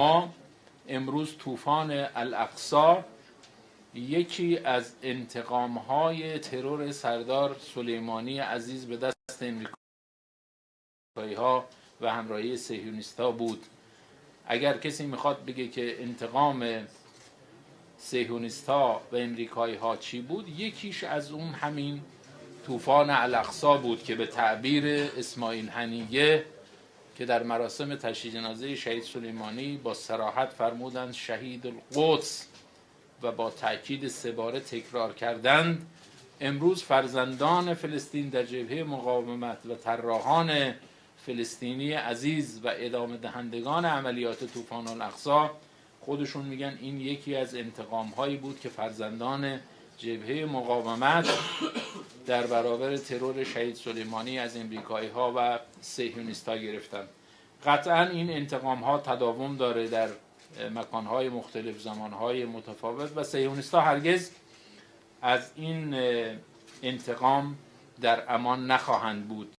ما امروز طوفان الاقصی یکی از انتقام‌های ترور سردار سلیمانی عزیز به دست امریکایی‌ها و همراهی صهیونیست‌ها بود. اگر کسی میخواد بگه که انتقام صهیونیست‌ها و امریکایی‌ها چی بود، یکیش از اون همین طوفان الاقصی بود که به تعبیر اسماعیل هنیه که در مراسم تشییع جنازه شهید سلیمانی با صراحت فرمودند شهید القدس و با تأکید 3 باره تکرار کردند، امروز فرزندان فلسطین در جبهه مقاومت و طراحان فلسطینی عزیز و ادامه دهندگان عملیات طوفان الاقصی خودشون میگن این یکی از انتقام هایی بود که فرزندان جبهه مقاومت در برابر ترور شهید سلیمانی از امریکایی ها و صهیونیست ها گرفتن. قطعا این انتقام ها تداوم داره در مکان های مختلف، زمان های متفاوت و صهیونیست ها هرگز از این انتقام در امان نخواهند بود.